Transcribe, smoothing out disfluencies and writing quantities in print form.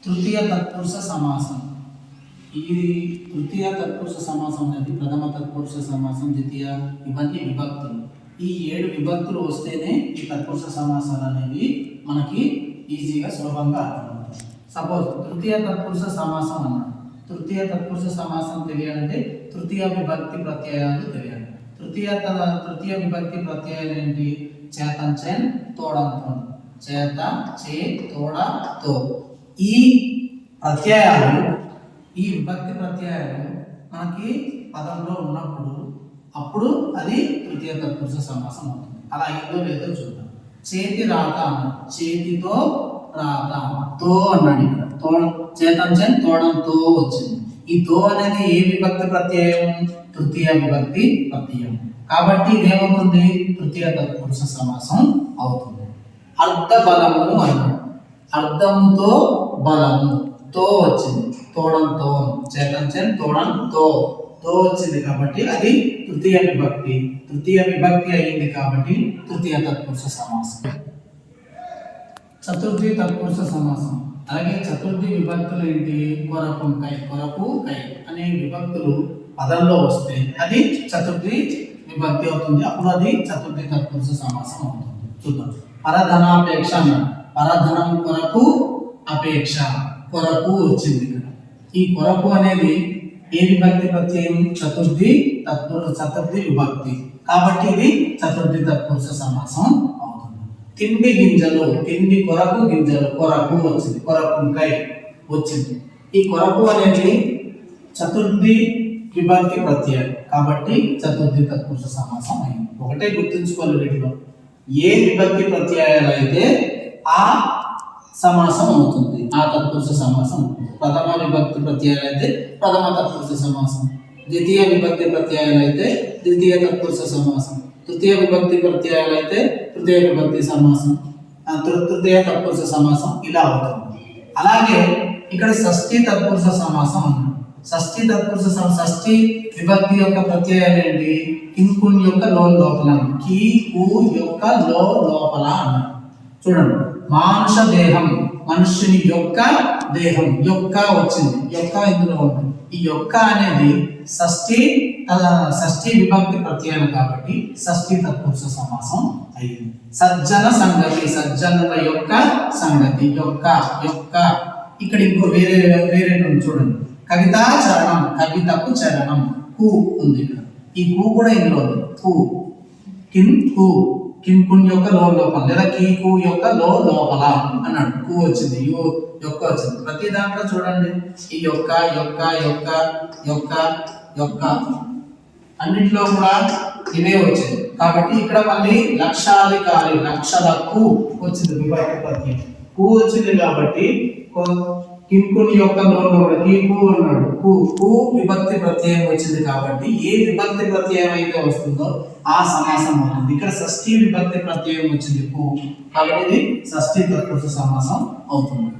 తృతీయ తత్పురుష సమాసం. ఇది తృతీయ తత్పురుష సమాసం అనేది ప్రథమ తత్పురుష సమాసం, ద్వితీయ, ఇవన్నీ విభక్తులు. ఈ 7 విభక్తులు వస్తేనే ఈ తత్పురుష సమాసాలు అనేవి మనకి ఈజీగా సులభంగా అర్థమవుతాయి. సపోజ్ తృతీయ తత్పురుష సమాసం అన్నాడు. తృతీయ తత్పురుష సమాసం తెలియాలంటే తృతీయ విభక్తి ప్రత్యయాలు తెలియాలి. తృతీయ విభక్తి ప్రత్యయాలు ఏంటి? చేతం చేన్ తోడంతో, చేత చే తోడ తో. ఈ ప్రత్యయాలు, ఈ విభక్తి ప్రత్యయాలు మనకి పదంలో ఉన్నప్పుడు అప్పుడు అది తృతీయ తత్పురుష సమాసం అవుతుంది. అలా అయిందో లేదో చూద్దాం. చేతి రాత అన్నాడు, చేతితో రాత, తో అన్నాడు. ఇక్కడ తో చేతం చేన్ తోడంతో వచ్చింది. ఈ తో అనేది ఏ విభక్తి ప్రత్యయం? తృతీయ విభక్తి ప్రత్యయం. కాబట్టి ఇదేమవుతుంది? తృతీయ తత్పురుష సమాసం అవుతుంది. అర్ధ బలము అన్నాడు, అర్ధముతో బలము, తో వచ్చింది. తోడంతో, చేతం చేన్ తోడంతో, తో వచ్చింది కాబట్టి అది తృతీయ విభక్తి. తృతీయ విభక్తి అయింది కాబట్టి తృతీయ తత్పురుష సమాసం. చతుర్థి తత్పురుష సమాసం. అలాగే చతుర్థి విభక్తులు ఏంటి? కొరకు కై, కొరకు కై అనే విభక్తులు పదంలో వస్తే అది చతుర్థి విభక్తి అవుతుంది. అప్పుడు అది చతుర్థి తత్పురుష సమాసం అవుతుంది. చూద్దాం. పరధనాపేక్ష అన్నాడు, పరధనం కొరకు అపేక్ష, కొరకు వచ్చింది ఇక్కడ. ఈ కొరకు అనేది ఏ విభక్తి ప్రత్యయం? చతుర్థి విభక్తి. కాబట్టి ఇది చతుర్థి తత్పురుష సమాసం అవుతుంది. తిండి గింజలు, తిండి కొరకు గింజలు, కొరకు వచ్చింది. కొరకు కై వచ్చింది. ఈ కొరకు అనేది చతుర్థి విభక్తి ప్రత్యయం కాబట్టి చతుర్థి తత్పురుష సమాసం అయింది. ఒకటే గుర్తుంచుకోవాలి, వీటిలో ఏ విభక్తి ప్రత్యయాలు అయితే ఆ సమాసం అవుతుంది, ఆ తత్పురుష సమాసం అవుతుంది. ప్రథమ విభక్తి ప్రత్యయాలు అయితే ప్రథమ తత్పురుష సమాసం, ద్వితీయ విభక్తి ప్రత్యయాలు అయితే ద్వితీయ తత్పురుష సమాసం, తృతీయ విభక్తి ప్రత్యయాలు అయితే తృతీయ విభక్తి సమాసం, తృతీయ తత్పురుష సమాసం ఇలా అవుతుంది. అలాగే ఇక్కడ షష్ఠి తత్పురుష సమాసం అన్నాడు. షష్ఠి తత్పురుష షష్ఠి విభక్తి యొక్క ప్రత్యయాలు ఏంటి? కింకున్ యొక్క లోపల, కీ కు యొక్క లోపల అన్నాడు. చూడండి, మానుష దేహం, మనుష్యుని యొక్క దేహం, యొక్క వచ్చింది. యొక్క ఇందులో ఉంటుంది. ఈ యొక్క అనేది షష్ఠి విభక్తి ప్రత్యయం కాబట్టి షష్ఠి తత్పురుష సమాసం అయింది. సజ్జన సంగతి, సజ్జనుల యొక్క సంగతి, యొక్క యొక్క. ఇక్కడ ఇంకో వేరే చూడండి. కవితా చరణం, కవితకు చరణం, కు ఉంది ఇక్కడ. ఈ కు కూడా ఇందులో ఉంది. కు కిన్ కు, కింకున్ యొక్క లోపల లేదా కీకు యొక్క లోపల అన్నాడు. కు వచ్చింది, యు యొక్క వచ్చింది. ప్రతి దాంట్లో చూడండి ఈ యొక్క యొక్క యొక్క యొక్క యొక్క అన్నింటిలో కూడా ఇవే వచ్చింది. కాబట్టి ఇక్కడ మళ్ళీ లక్షాధికారి, లక్షలకు వచ్చింది విభక్తి ప్రత్యయం. కు వచ్చింది కాబట్టి కింకుని యొక్క కీకు అన్నాడు. కు విభక్తి ప్రత్యయం వచ్చింది కాబట్టి ఏ విభక్తి ప్రత్యయం అయితే వస్తుందో ఆ సమాసం అవుతుంది. ఇక్కడ షష్ఠి విభక్తి ప్రత్యయం వచ్చింది కు, కాబట్టి ఇది షష్ఠి తత్పురుష సమాసం అవుతుంది.